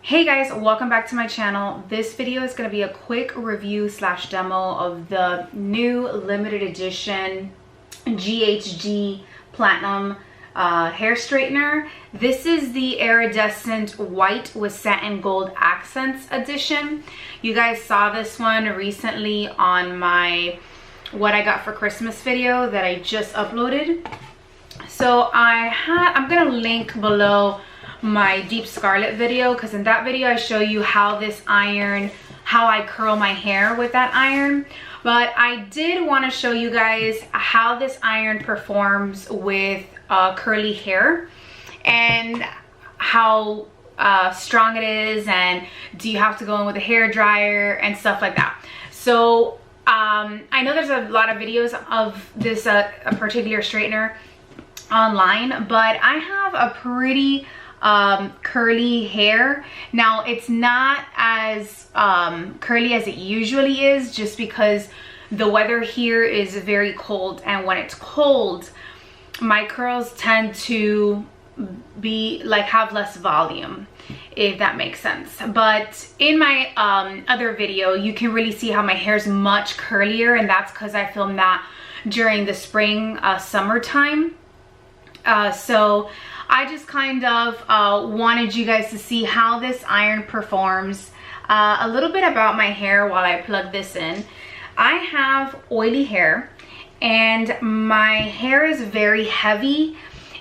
Hey guys, welcome back to my channel. This video is going to be a quick review slash demo of the new limited edition GHD Platinum hair straightener. This is the Iridescent white with satin gold accents edition. You guys saw this one recently on my what I got for Christmas video that I just uploaded. So I'm gonna link below my deep scarlet video, because in that video I show you how I curl my hair with that iron. But I did want to show you guys how this iron performs with curly hair and how strong it is, and do you have to go in with a hair dryer and stuff like that. So I know there's a lot of videos of this a particular straightener online, but I have a pretty curly hair. Now it's not as curly as it usually is, just because the weather here is very cold, and when it's cold my curls tend to be like have less volume, if that makes sense. But in my other video you can really see how my hair is much curlier, and that's because I filmed that during the spring summertime. So I just kind of wanted you guys to see how this iron performs. A little bit about my hair while I plug this in. I have oily hair, and my hair is very heavy,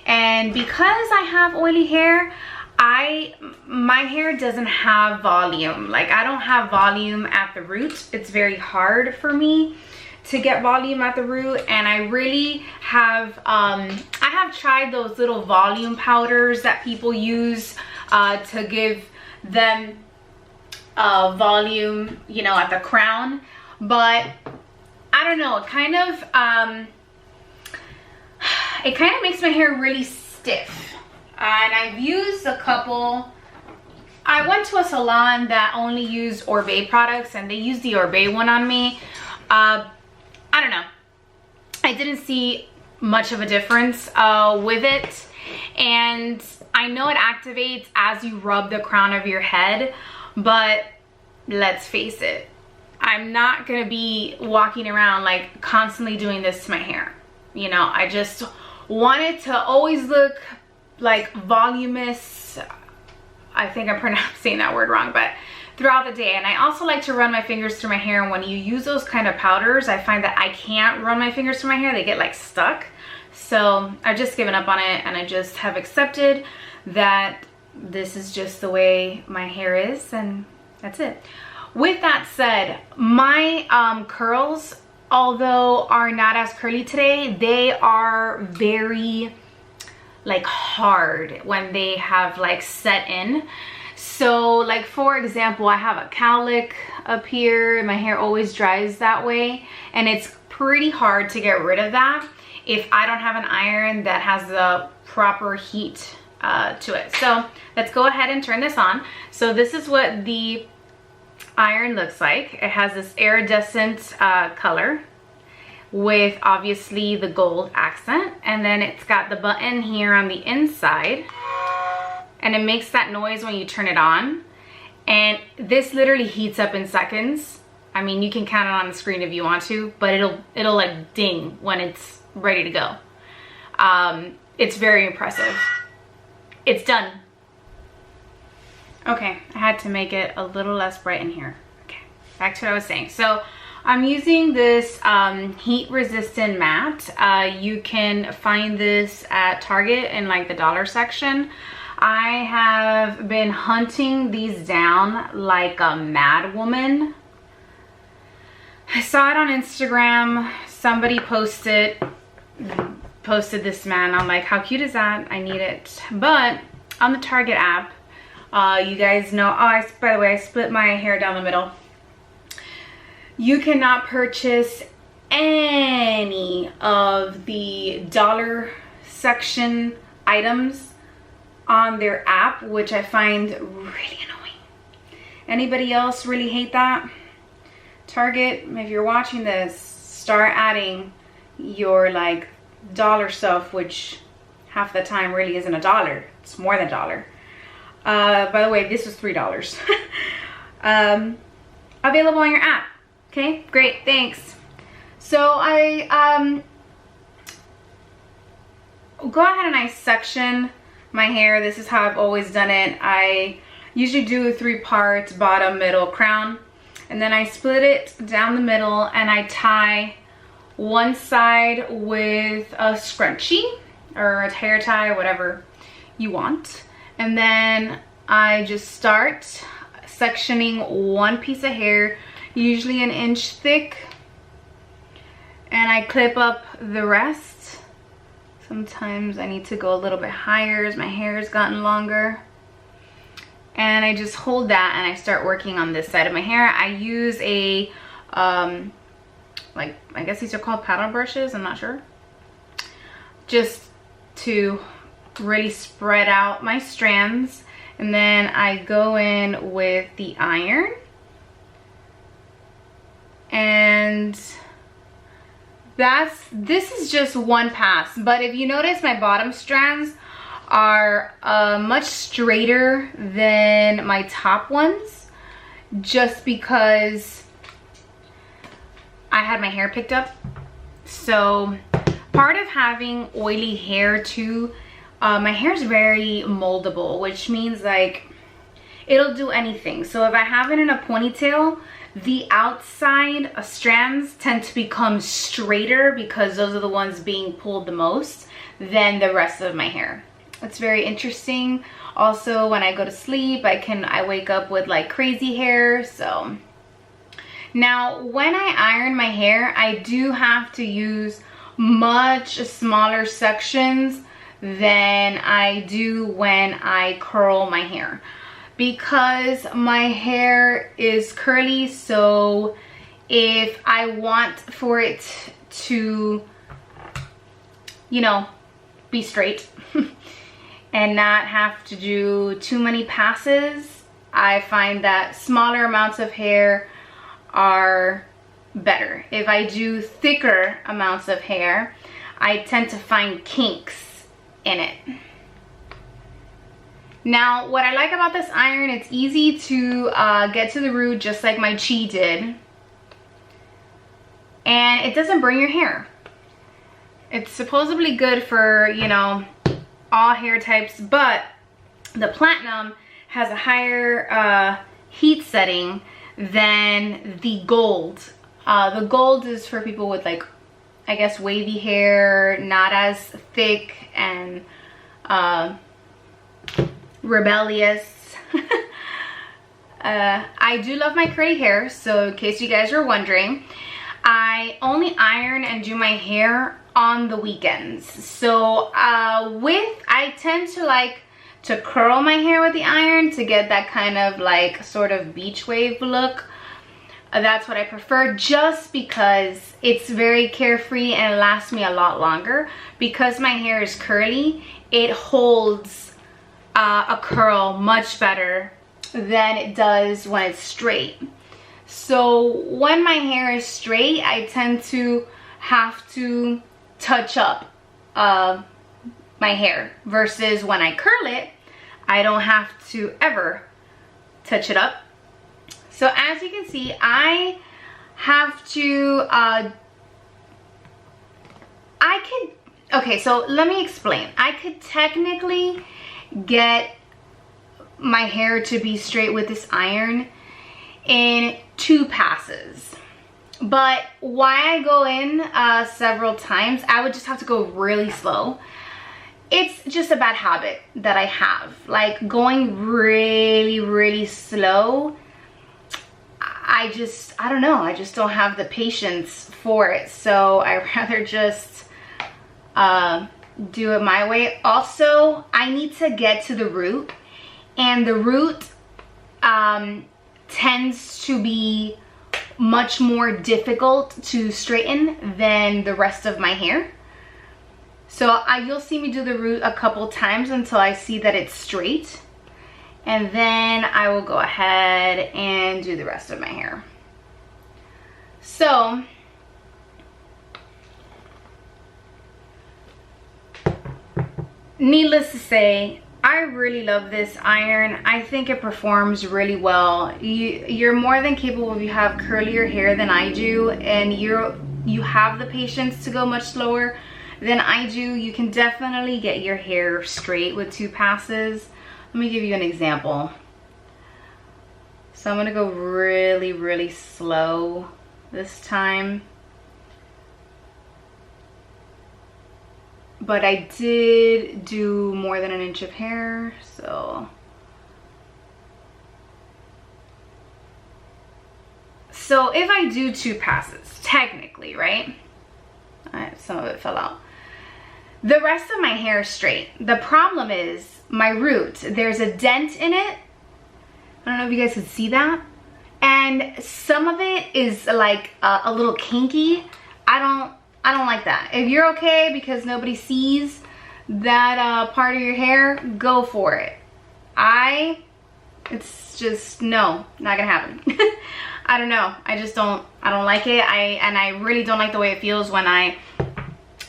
and because I have oily hair, my hair doesn't have volume. Like, I don't have volume at the root. It's very hard for me to get volume at the root, and I really have I have tried those little volume powders that people use to give them volume, you know, at the crown, but I don't know, it kind of makes my hair really stiff. And I've used a couple. I went to a salon that only used Oribe products, and they used the Oribe one on me. I don't know, I didn't see much of a difference with it, and I know it activates as you rub the crown of your head, but let's face it, I'm not gonna be walking around like constantly doing this to my hair. You know, I just want it to always look like voluminous. I think I'm pronouncing that word wrong, but throughout the day. And I also like to run my fingers through my hair, and when you use those kind of powders, I find that I can't run my fingers through my hair. They get like stuck. So I've just given up on it, and I just have accepted that this is just the way my hair is, and that's it. With that said, my curls, although are not as curly today, they are very like hard when they have like set in. So like, for example, I have a cowlick up here, and my hair always dries that way, and it's pretty hard to get rid of that if I don't have an iron that has the proper heat to it. So let's go ahead and turn this on. So this is what the iron looks like. It has this iridescent color with obviously the gold accent, and then it's got the button here on the inside, and it makes that noise when you turn it on, and this literally heats up in seconds. I mean, you can count it on the screen if you want to, but it'll like ding when it's ready to go. It's very impressive. It's done. Okay, I had to make it a little less bright in here. Okay, back to what I was saying. So I'm using this heat resistant matte. You can find this at Target in like the dollar section. I have been hunting these down like a mad woman. I saw it on Instagram. Somebody posted this man. I'm like, how cute is that? I need it. But on the Target app, you guys know, by the way, I split my hair down the middle. You cannot purchase any of the dollar section items on their app, which I find really annoying. Anybody else really hate that? Target, if you're watching this, start adding your like dollar stuff, which half the time really isn't $1. It's more than $1. By the way, this was $3. Available on your app. Okay, great, thanks. So I go ahead and I section my hair. This is how I've always done it. I usually do 3 parts, bottom, middle, crown, and then I split it down the middle and I tie one side with a scrunchie or a hair tie, whatever you want, and then I just start sectioning one piece of hair, usually an inch thick, and I clip up the rest. Sometimes I need to go a little bit higher as my hair has gotten longer. And I just hold that and I start working on this side of my hair. I use a, like, I guess these are called paddle brushes, I'm not sure. Just to really spread out my strands. And then I go in with the iron. And this is just one pass, but if you notice, my bottom strands are much straighter than my top ones, just because I had my hair picked up. So part of having oily hair too, my hair is very moldable, which means like it'll do anything. So if I have it in a ponytail, the outside strands tend to become straighter because those are the ones being pulled the most than the rest of my hair. It's very interesting. Also, when I go to sleep, I wake up with like crazy hair. So now when I iron my hair, I do have to use much smaller sections than I do when I curl my hair, because my hair is curly. So if I want for it to, you know, be straight and not have to do too many passes, I find that smaller amounts of hair are better. If I do thicker amounts of hair, I tend to find kinks in it. Now, what I like about this iron, it's easy to get to the root, just like my Chi did. And it doesn't burn your hair. It's supposedly good for, you know, all hair types, but the platinum has a higher heat setting than the gold. The gold is for people with, like, I guess wavy hair, not as thick and rebellious. I do love my curly hair, so in case you guys are wondering, I only iron and do my hair on the weekends. So I tend to like to curl my hair with the iron to get that kind of like sort of beach wave look. That's what I prefer, just because it's very carefree and it lasts me a lot longer. Because my hair is curly, it holds a curl much better than it does when it's straight. So when my hair is straight, I tend to have to touch up my hair, versus when I curl it, I don't have to ever touch it up. So as you can see, I have to, okay, so let me explain. I could technically get my hair to be straight with this iron in 2 passes. But why I go in several times, I would just have to go really slow. It's just a bad habit that I have. Like going really, really slow, I don't know, I just don't have the patience for it. So I rather just do it my way. Also, I need to get to the root, and the root tends to be much more difficult to straighten than the rest of my hair. So you'll see me do the root a couple times until I see that it's straight, and then I will go ahead and do the rest of my hair. So needless to say, I really love this iron. I think it performs really well. You're more than capable if you have curlier hair than I do, and you have the patience to go much slower than I do. You can definitely get your hair straight with 2 passes. Let me give you an example. So I'm gonna go really, really slow this time. But I did do more than 1 inch of hair, so. So if I do 2 passes, technically, right? Alright, some of it fell out. The rest of my hair is straight. The problem is my root, there's a dent in it. I don't know if you guys can see that. And some of it is like a little kinky. I don't like that. If you're okay because nobody sees that part of your hair, go for it. It's just, no, not gonna happen. I don't know. I don't like it. And I really don't like the way it feels when I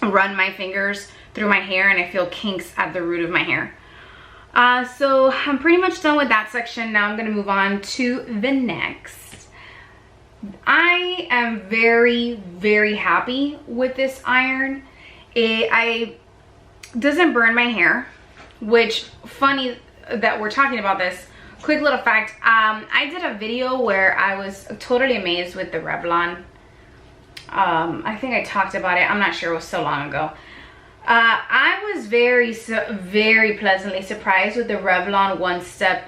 run my fingers through my hair and I feel kinks at the root of my hair. So I'm pretty much done with that section. Now I'm gonna move on to the next. I am very, very happy with this iron. It doesn't burn my hair, which, funny that we're talking about this. Quick little fact, I did a video where I was totally amazed with the Revlon. I think I talked about it. I'm not sure, it was so long ago. I was very, very pleasantly surprised with the Revlon one-step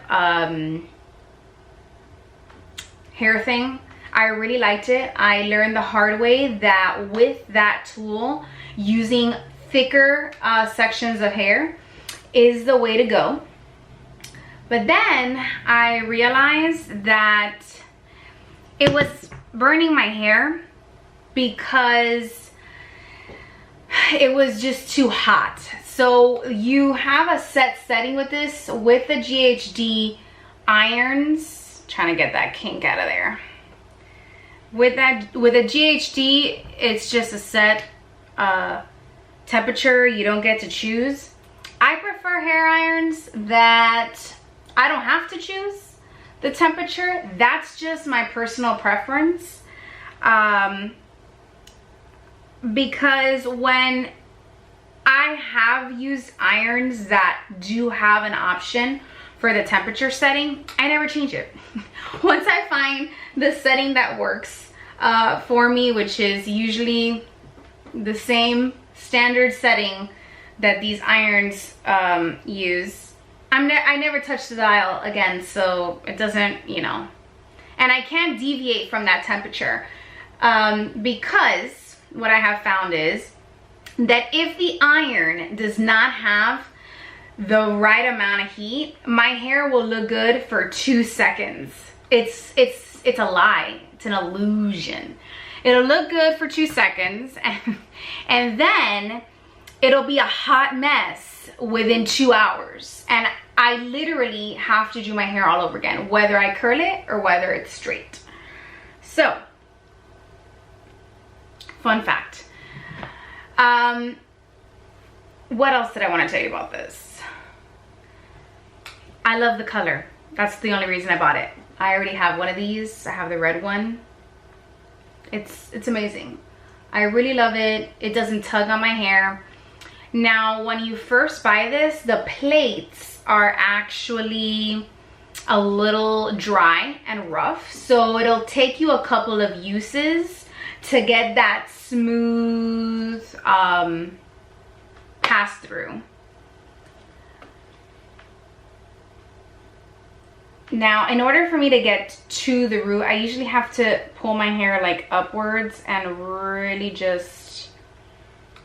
hair thing. I really liked it. I learned the hard way that with that tool, using thicker sections of hair is the way to go. But then I realized that it was burning my hair because it was just too hot. So you have a set setting with this, with the GHD irons. Trying to get that kink out of there. With a GHD, it's just a set temperature. You don't get to choose. I prefer hair irons that I don't have to choose the temperature. That's just my personal preference. Because when I have used irons that do have an option for the temperature setting, I never change it. Once I find the setting that works for me, which is usually the same standard setting that these irons use, I never touch the dial again, so it doesn't, you know. And I can't deviate from that temperature because what I have found is that if the iron does not have the right amount of heat, my hair will look good for 2 seconds. It's a lie. It's an illusion. It'll look good for 2 seconds and then it'll be a hot mess within 2 hours. And I literally have to do my hair all over again, whether I curl it or whether it's straight. So, fun fact. What else did I want to tell you about this? I love the color. That's the only reason I bought it. I already have one of these. I have the red one. It's amazing. I really love it. It doesn't tug on my hair. Now, when you first buy this, the plates are actually a little dry and rough. So it'll take you a couple of uses to get that smooth pass through. Now, in order for me to get to the root, I usually have to pull my hair like upwards and really just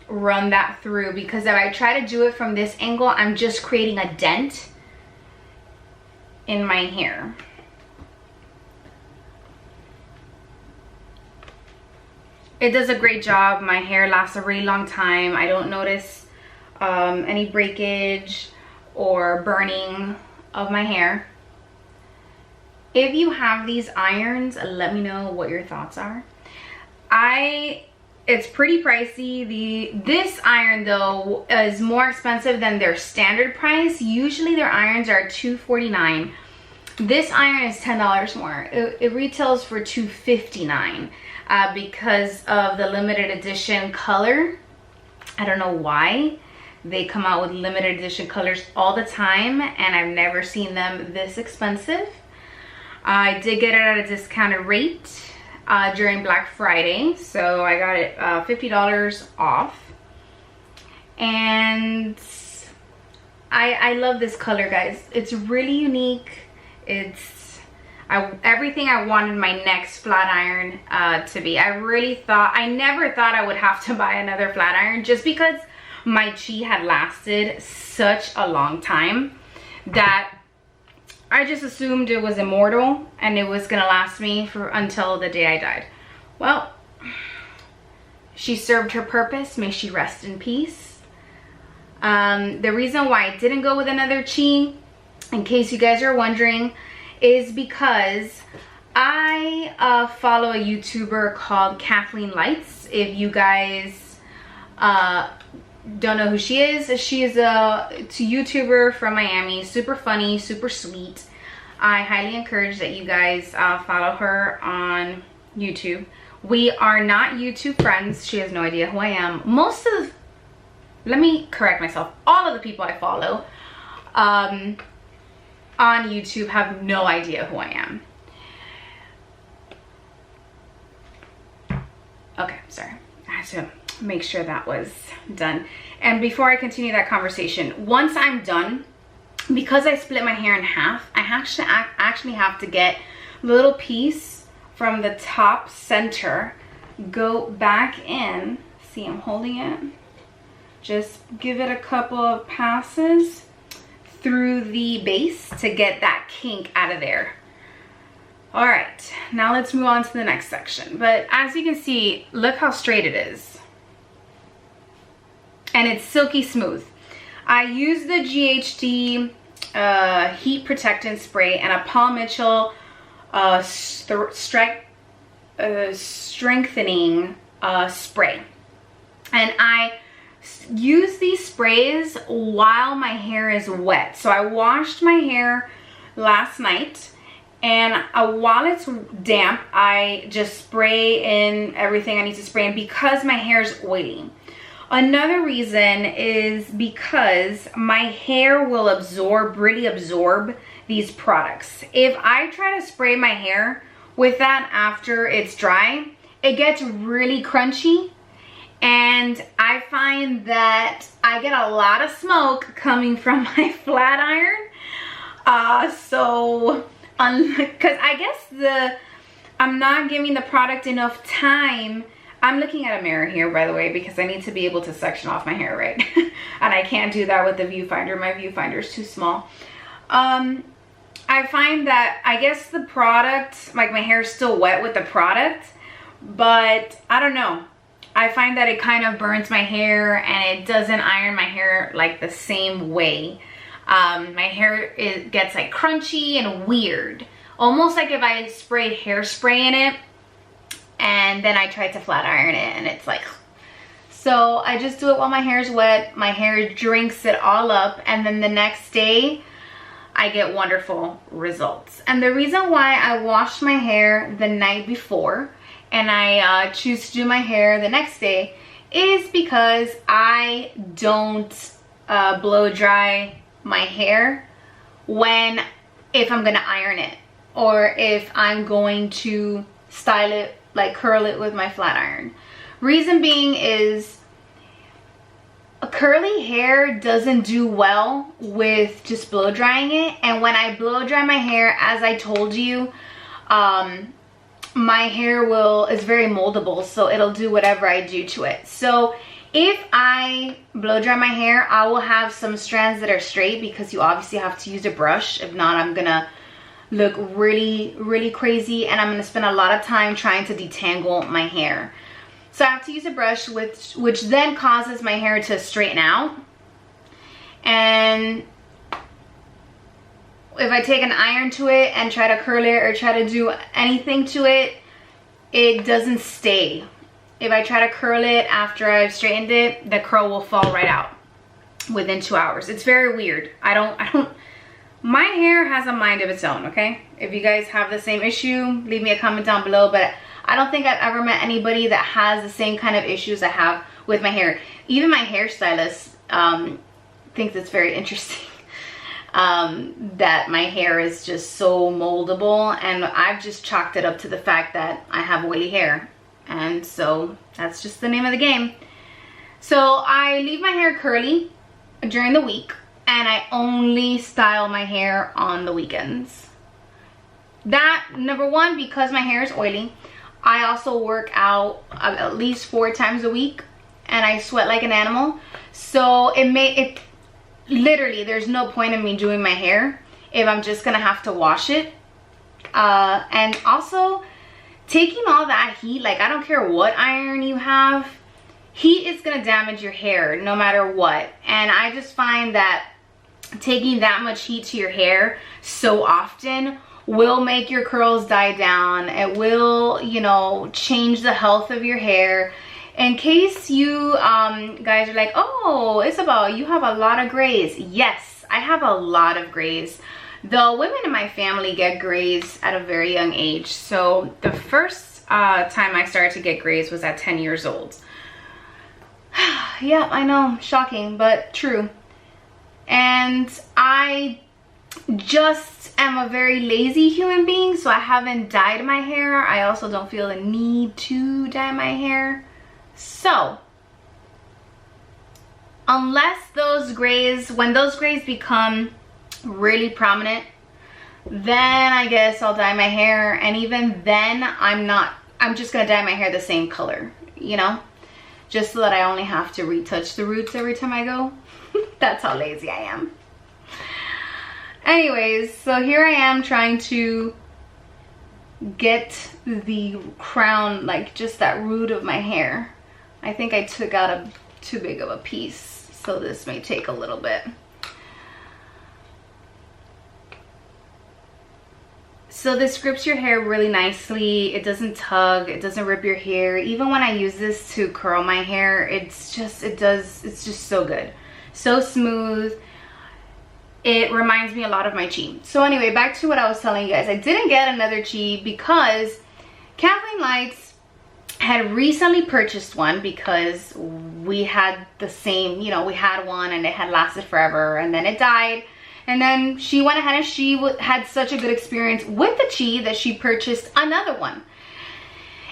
run that through, because if I try to do it from this angle, I'm just creating a dent in my hair. It does a great job. My hair lasts a really long time. I don't notice any breakage or burning of my hair. If you have these irons, let me know what your thoughts are. I it's pretty pricey. This iron though is more expensive than their standard price. Usually their irons are $249. This iron is $10 more. It retails for $259 because of the limited edition color. I don't know why. They come out with limited edition colors all the time, and I've never seen them this expensive. I did get it at a discounted rate during Black Friday, so I got it $50 off. And I love this color, guys. It's really unique. It's everything I wanted my next flat iron to be. I never thought I would have to buy another flat iron, just because my Chi had lasted such a long time that I just assumed it was immortal and it was gonna last me until the day I died. Well, she served her purpose. May she rest in peace. The reason why I didn't go with another Chi, in case you guys are wondering, is because I follow a YouTuber called Kathleen Lights. If you guys don't know who she is, she is a YouTuber from Miami, super funny, super sweet. I highly encourage that you guys follow her on YouTube. We are not YouTube friends. She has no idea who I am. Let me correct myself, all of the people I follow on YouTube have no idea who I am. Okay, sorry, I had to make sure that was done. And before I continue that conversation, once I'm done, because I split my hair in half, I actually have to get a little piece from the top center, go back in. See, I'm holding it. Just give it a couple of passes through the base to get that kink out of there. All right, now let's move on to the next section. But as you can see, look how straight it is. And it's silky smooth. I use the GHD heat protectant spray and a Paul Mitchell strengthening spray. And I use these sprays while my hair is wet. So I washed my hair last night, and while it's damp, I just spray in everything I need to spray in because my hair is oily. Another reason is because my hair will really absorb these products. If I try to spray my hair with that after it's dry, it gets really crunchy, and I find that I get a lot of smoke coming from my flat iron. Because I guess I'm not giving the product enough time. I'm looking at a mirror here, by the way, because I need to be able to section off my hair, right? And I can't do that with the viewfinder. My viewfinder is too small. I find that, I guess the product, like my hair is still wet with the product, but I don't know. I find that it kind of burns my hair and it doesn't iron my hair like the same way. My hair gets like crunchy and weird. Almost like if I sprayed hairspray in it and then I tried to flat iron it, and it's like, so I just do it while my hair is wet. My hair drinks it all up, and then the next day I get wonderful results. And the reason why I wash my hair the night before and I choose to do my hair the next day is because I don't blow dry my hair if I'm gonna iron it, or if I'm going to style it, like curl it with my flat iron. Reason being is curly hair doesn't do well with just blow drying it, and when I blow dry my hair, as I told you, my hair is very moldable, so it'll do whatever I do to it. So if I blow dry my hair, I will have some strands that are straight, because you obviously have to use a brush. If not, I'm gonna look really crazy, and I'm gonna spend a lot of time trying to detangle my hair. So I have to use a brush, which then causes my hair to straighten out. And if I take an iron to it and try to curl it or try to do anything to it, it doesn't stay. if I try to curl it after I've straightened it, the curl will fall right out within 2 hours. It's very weird. My hair has a mind of its own, okay? If you guys have the same issue, leave me a comment down below, but I don't think I've ever met anybody that has the same kind of issues I have with my hair. Even my hairstylist thinks it's very interesting that my hair is just so moldable, and I've just chalked it up to the fact that I have oily hair, and so that's just the name of the game. So I leave my hair curly during the week, and I only style my hair on the weekends. That, number one, because my hair is oily. I also work out at least 4 times a week, and I sweat like an animal. So literally, there's no point in me doing my hair if I'm just gonna have to wash it. And also, taking all that heat, like I don't care what iron you have, heat is gonna damage your hair no matter what. And I just find that taking that much heat to your hair so often will make your curls die down. It will, you know, change the health of your hair. In case you guys are like, oh, Isabel, you have a lot of grays. Yes, I have a lot of grays. The women in my family get grays at a very young age. So the first time I started to get grays was at 10 years old. Yeah, I know, shocking, but true. And I just am a very lazy human being, so I haven't dyed my hair. I also don't feel the need to dye my hair. So, unless those grays, when those grays become really prominent, then I guess I'll dye my hair. And even then, I'm just gonna dye my hair the same color, you know? Just so that I only have to retouch the roots every time I go. That's how lazy I am. Anyways, so here I am trying to get the crown, like just that root of my hair. I think I took out too big of a piece, so this may take a little bit. So this grips your hair really nicely. It doesn't tug, it doesn't rip your hair. Even when I use this to curl my hair, it's just so good. So smooth. It reminds me a lot of my chi. So anyway, back to what I was telling you guys. I didn't get another chi because Kathleen Lights had recently purchased one because we had the same, you know, we had one and it had lasted forever and then it died. And then she went ahead and she had such a good experience with the chi that she purchased another one.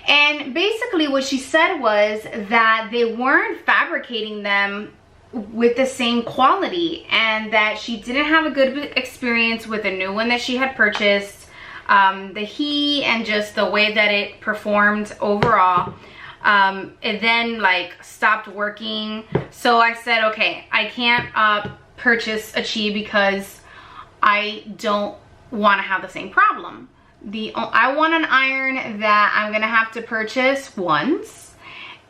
And basically what she said was that they weren't fabricating them with the same quality, and that she didn't have a good experience with the new one that she had purchased. The heat and just the way that it performed overall, it then like stopped working. So I said, okay, I can't purchase a chi because I don't want to have the same problem. I want an iron that I'm gonna have to purchase once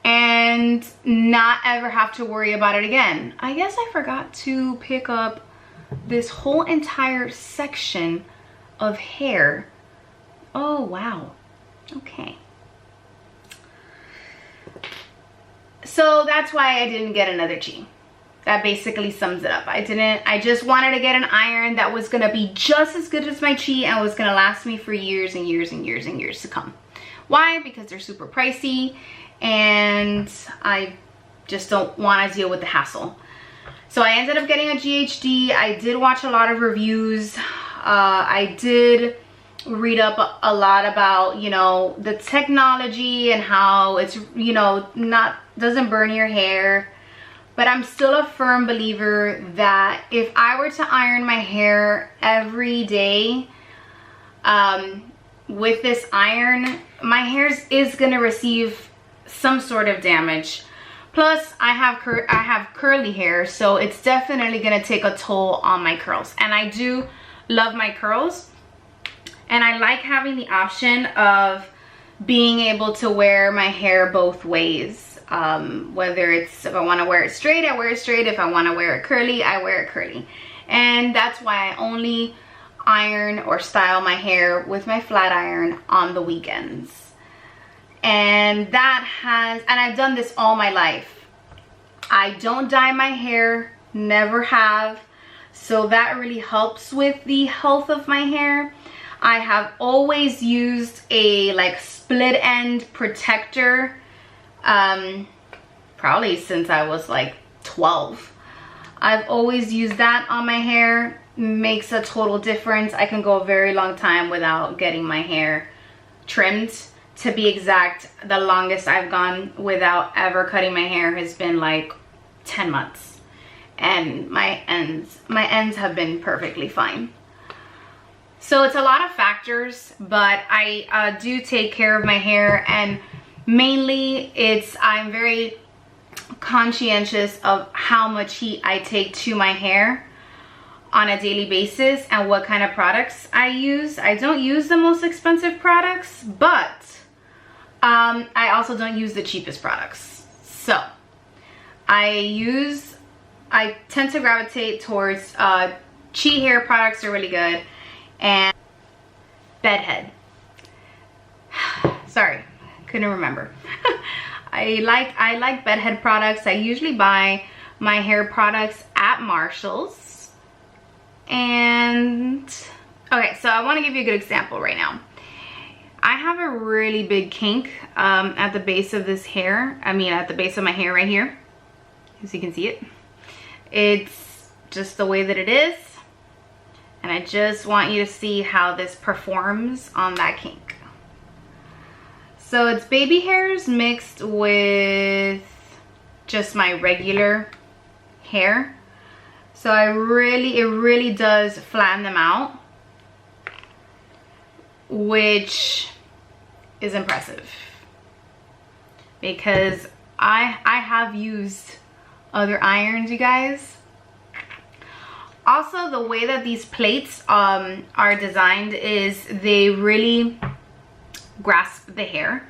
and not ever have to worry about it again. I guess I forgot to pick up this whole entire section of hair. Oh, wow. Okay. So that's why I didn't get another chi. That basically sums it up. I just wanted to get an iron that was gonna be just as good as my chi and was gonna last me for years and years and years and years to come. Why? Because they're super pricey and I just don't want to deal with the hassle. So I ended up getting a GHD. I did watch a lot of reviews. I did read up a lot about, you know, the technology and how it's, you know, doesn't burn your hair. But I'm still a firm believer that if I were to iron my hair every day with this iron, my hair is gonna receive some sort of damage. Plus I have curly hair, so it's definitely gonna take a toll on my curls. And I do love my curls, and I like having the option of being able to wear my hair both ways. Whether it's, if I want to wear it straight, I wear it straight. If I want to wear it curly, I wear it curly. And that's why I only iron or style my hair with my flat iron on the weekends. and I've done this all my life. I don't dye my hair, never have, so that really helps with the health of my hair. I have always used a like split end protector, probably since I was like 12. I've always used that on my hair. Makes a total difference. I can go a very long time without getting my hair trimmed. To be exact, the longest I've gone without ever cutting my hair has been like 10 months. And my ends have been perfectly fine. So it's a lot of factors, but I do take care of my hair, and mainly I'm very conscientious of how much heat I take to my hair on a daily basis and what kind of products I use. I don't use the most expensive products, but I also don't use the cheapest products. So I tend to gravitate towards Chi hair products are really good, and Bedhead. Sorry, couldn't remember. I like Bedhead products. I usually buy my hair products at Marshall's. And okay, so I want to give you a good example right now. I have a really big kink at the base of this hair. I mean, at the base of my hair right here, as you can see it. It's just the way that it is, and I just want you to see how this performs on that kink. So it's baby hairs mixed with just my regular hair. So it really does flatten them out, which is impressive, because I have used other irons, you guys. Also, the way that these plates are designed is they really grasp the hair.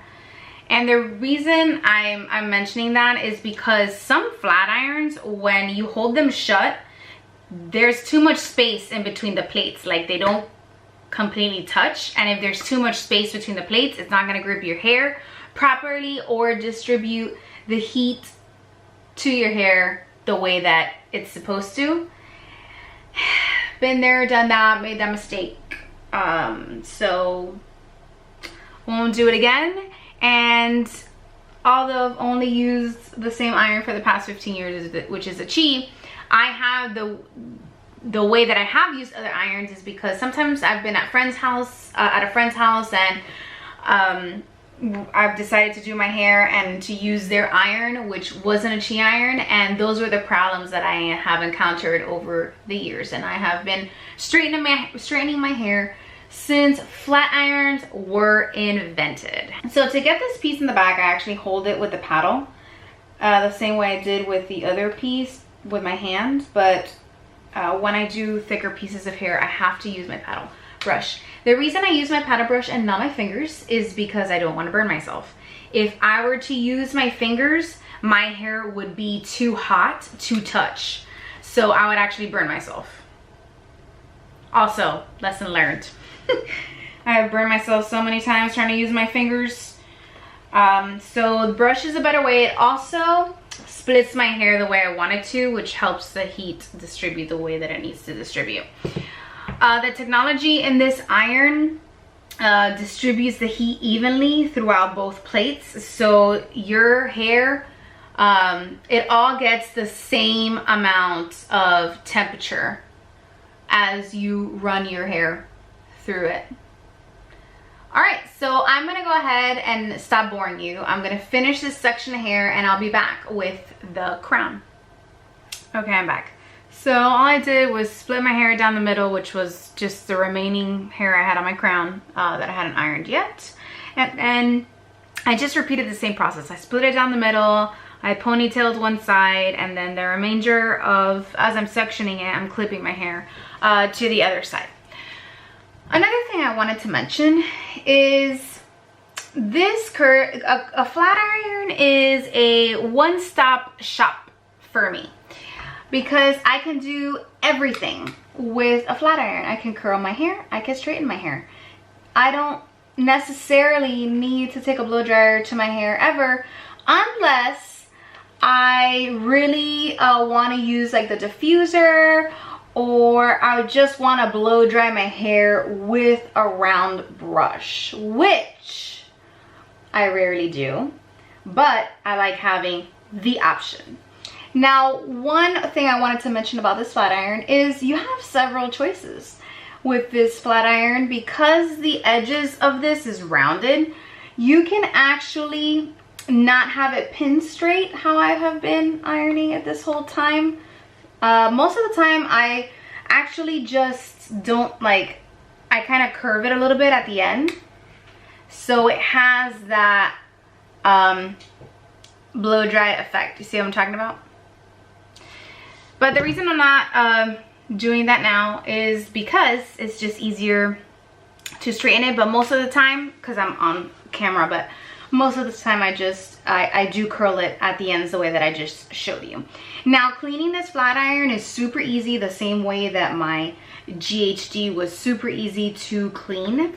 And the reason I'm mentioning that is because some flat irons, when you hold them shut, there's too much space in between the plates. Like, they don't completely touch, and if there's too much space between the plates, it's not going to grip your hair properly or distribute the heat to your hair the way that it's supposed to. Been there, done that, made that mistake. So won't do it again. And although I've only used the same iron for the past 15 years, which is a Chi, I have the way that I have used other irons is because sometimes I've been at a friend's house, and I've decided to do my hair and to use their iron, which wasn't a Chi iron, and those were the problems that I have encountered over the years. And I have been straightening my hair since flat irons were invented. So to get this piece in the back, I actually hold it with the paddle, the same way I did with the other piece with my hand, but when I do thicker pieces of hair, I have to use my paddle brush. The reason I use my paddle brush and not my fingers is because I don't want to burn myself. If I were to use my fingers, my hair would be too hot to touch, so I would actually burn myself. Also, lesson learned. I have burned myself so many times trying to use my fingers. So the brush is a better way. It also splits my hair the way I want it to, which helps the heat distribute the way that it needs to distribute. The technology in this iron distributes the heat evenly throughout both plates, so your hair, it all gets the same amount of temperature as you run your hair through it. Alright, so I'm gonna go ahead and stop boring you. I'm gonna finish this section of hair and I'll be back with the crown. Okay, I'm back. So all I did was split my hair down the middle, which was just the remaining hair I had on my crown that I hadn't ironed yet. And then I just repeated the same process. I split it down the middle, I ponytailed one side, and then the remainder of, as I'm sectioning it, I'm clipping my hair to the other side. Another thing I wanted to mention is this a flat iron is a one-stop shop for me, because I can do everything with a flat iron. I can curl my hair, I can straighten my hair. I don't necessarily need to take a blow dryer to my hair ever, unless I really want to use like the diffuser, or I just want to blow dry my hair with a round brush, which I rarely do, but I like having the option. Now, one thing I wanted to mention about this flat iron is you have several choices with this flat iron. Because the edges of this is rounded, you can actually not have it pin straight how I have been ironing it this whole time. Most of the time I actually just don't like, I kind of curve it a little bit at the end, so it has that blow dry effect. You see what I'm talking about? But the reason I'm not doing that now is because it's just easier to straighten it. But most of the time, because I'm on camera, but most of the time I do curl it at the ends the way that I just showed you. Now, cleaning this flat iron is super easy, the same way that my GHD was super easy to clean.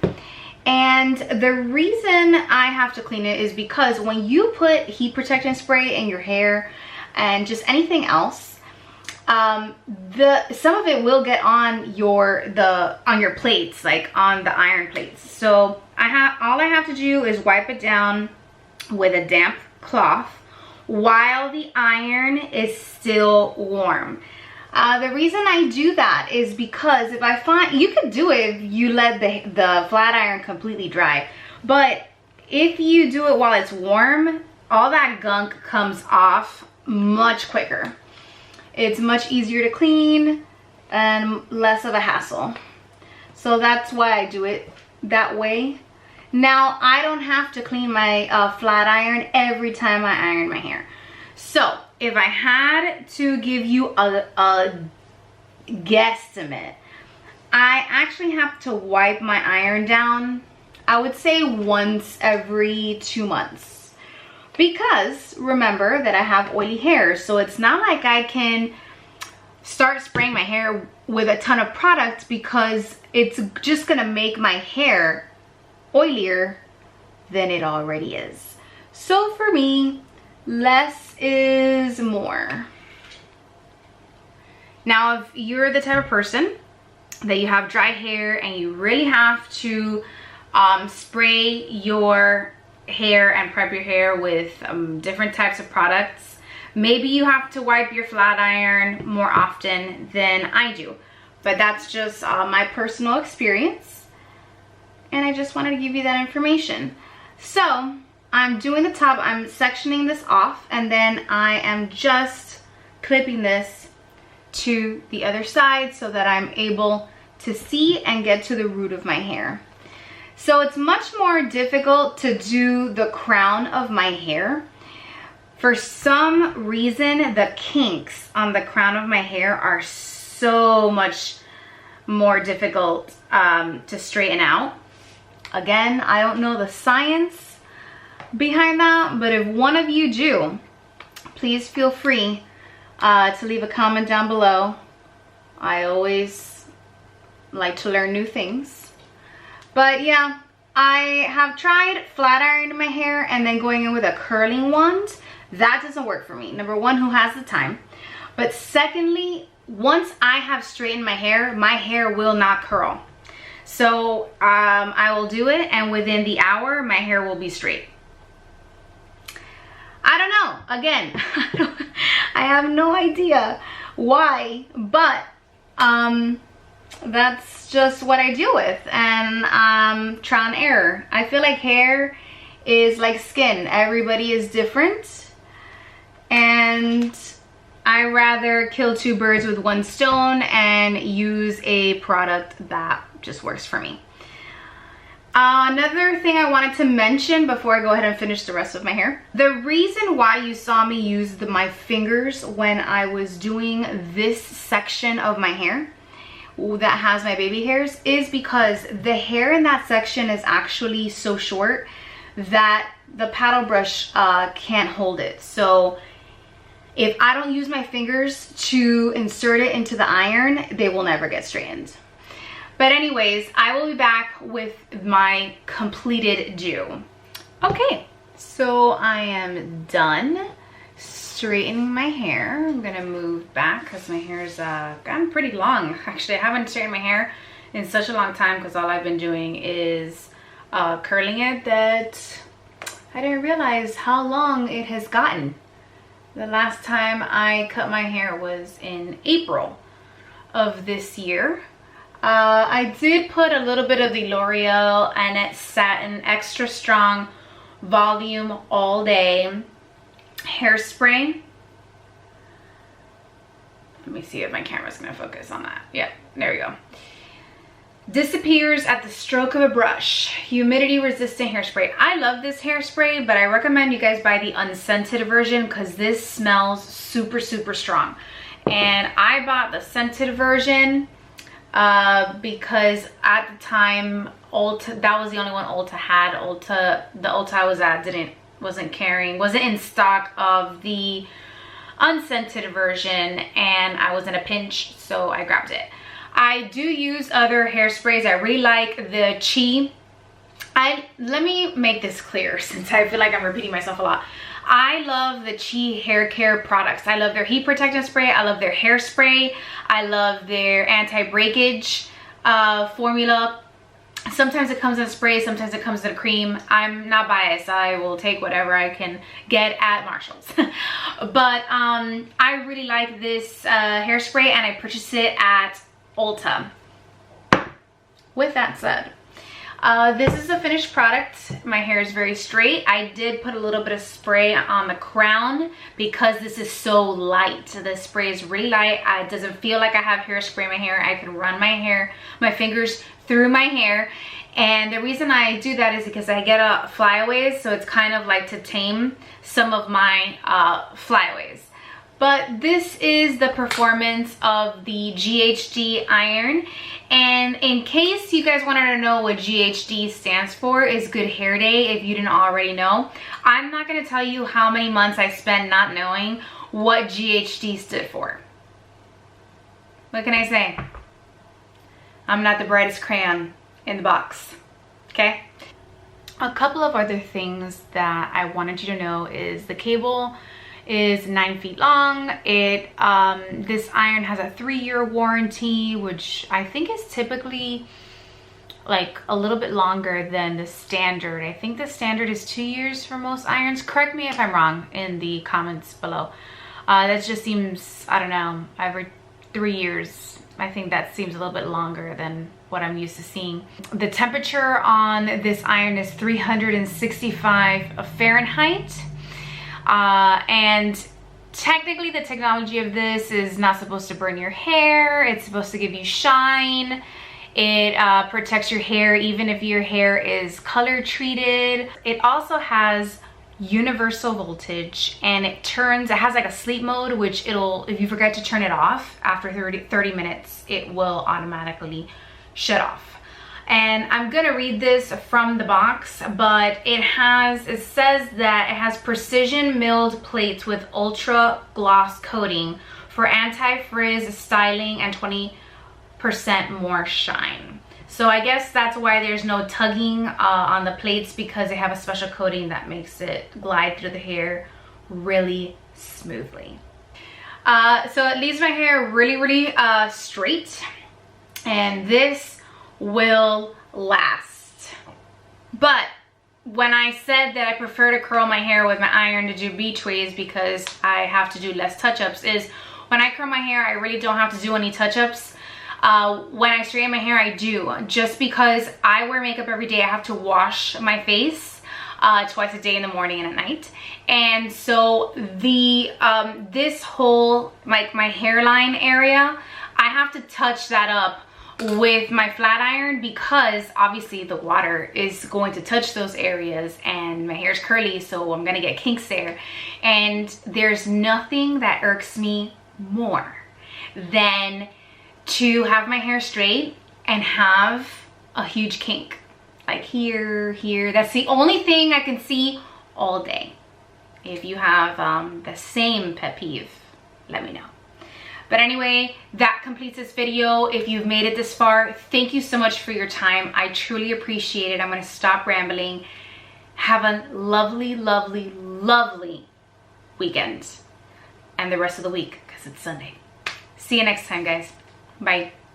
And the reason I have to clean it is because when you put heat protectant spray in your hair and just anything else, some of it will get on your plates, like on the iron plates. So all I have to do is wipe it down with a damp cloth while the iron is still warm. The reason I do that is because if I find, you could do it if you let the flat iron completely dry, but if you do it while it's warm, all that gunk comes off much quicker. It's much easier to clean and less of a hassle. So that's why I do it that way. Now, I don't have to clean my flat iron every time I iron my hair. So if I had to give you a guesstimate, I actually have to wipe my iron down, I would say once every 2 months. Because remember that I have oily hair, so it's not like I can start spraying my hair with a ton of product, because it's just gonna make my hair oilier than it already is. So for me, less is more. Now, if you're the type of person that you have dry hair and you really have to spray your hair and prep your hair with different types of products, maybe you have to wipe your flat iron more often than I do. But that's just my personal experience, and I just wanted to give you that information. So I'm doing the top, I'm sectioning this off, and then I am just clipping this to the other side so that I'm able to see and get to the root of my hair. So it's much more difficult to do the crown of my hair. For some reason, the kinks on the crown of my hair are so much more difficult to straighten out. Again, I don't know the science behind that, but if one of you do, please feel free to leave a comment down below. I always like to learn new things. But yeah, I have tried flat ironing my hair and then going in with a curling wand. That doesn't work for me. Number one, who has the time? But secondly, once I have straightened my hair will not curl. So I will do it, and within the hour, my hair will be straight. I don't know. Again, I have no idea why, but that's just what I deal with, and trial and error. I feel like hair is like skin. Everybody is different, and I rather kill two birds with one stone and use a product that just works for me. Another thing I wanted to mention before I go ahead and finish the rest of my hair. The reason why you saw me use my fingers when I was doing this section of my hair that has my baby hairs is because the hair in that section is actually so short that the paddle brush can't hold it. So if I don't use my fingers to insert it into the iron, they will never get straightened. But anyways, I will be back with my completed do. Okay, so I am done straightening my hair. I'm gonna move back because my hair's gotten pretty long. Actually, I haven't straightened my hair in such a long time because all I've been doing is curling it, that I didn't realize how long it has gotten. The last time I cut my hair was in April of this year. I did put a little bit of the L'Oreal Annette Satin Extra Strong Volume All Day Hairspray. Let me see if my camera's gonna focus on that. Yep, there we go. Disappears at the stroke of a brush. Humidity resistant hairspray. I love this hairspray, but I recommend you guys buy the unscented version because this smells super, super strong. And I bought the scented version because at the time Ulta, that was the only one Ulta had. The Ulta I was at wasn't in stock of the unscented version, and I was in a pinch, so I grabbed it. I do use other hairsprays. I really like the Chi. Let me make this clear since I feel like I'm repeating myself a lot. I love the Chi hair care products. I love their heat protectant spray. I love their hairspray. I love their anti-breakage formula. Sometimes it comes in a spray, sometimes it comes in a cream. I'm not biased. I will take whatever I can get at Marshall's. But I really like this hairspray, and I purchased it at Ulta. With that said, this is a finished product. My hair is very straight. I did put a little bit of spray on the crown because this is so light. The spray is really light. It doesn't feel like I have hairspray in my hair. I can run my fingers through my hair. And the reason I do that is because I get flyaways, so it's kind of like to tame some of my flyaways. But this is the performance of the GHD iron. And in case you guys wanted to know what GHD stands for, is Good Hair Day, if you didn't already know. I'm not going to tell you how many months I spent not knowing what GHD stood for. What can I say? I'm not the brightest crayon in the box, okay? A couple of other things that I wanted you to know is the cable is 9 feet long. This iron has a 3-year warranty, which I think is typically like a little bit longer than the standard. I think the standard is 2 years for most irons. Correct me if I'm wrong in the comments below. That just seems, I don't know, every 3 years. I think that seems a little bit longer than what I'm used to seeing. The temperature on this iron is 365 Fahrenheit. And technically the technology of this is not supposed to burn your hair. It's supposed to give you shine. It protects your hair even if your hair is color treated. It also has universal voltage, and it has like a sleep mode, which if you forget to turn it off after 30 minutes, it will automatically shut off. And I'm gonna read this from the box, but it says that it has precision milled plates with ultra gloss coating for anti-frizz styling and 20% more shine. So I guess that's why there's no tugging on the plates, because they have a special coating that makes it glide through the hair really smoothly. So it leaves my hair really, really straight, and this will last. But when I said that I prefer to curl my hair with my iron to do beach waves because I have to do less touch-ups, is when I curl my hair, I really don't have to do any touch-ups. When I straighten my hair, I do. Just because I wear makeup every day, I have to wash my face twice a day, in the morning and at night. And so this whole, like my hairline area, I have to touch that up with my flat iron, because obviously the water is going to touch those areas, and my hair's curly, so I'm gonna get kinks there. And there's nothing that irks me more than to have my hair straight and have a huge kink, like here. That's the only thing I can see all day. If you have the same pet peeve, let me know. But anyway, that completes this video. If you've made it this far, thank you so much for your time. I truly appreciate it. I'm going to stop rambling. Have a lovely, lovely, lovely weekend. And the rest of the week, because it's Sunday. See you next time, guys. Bye.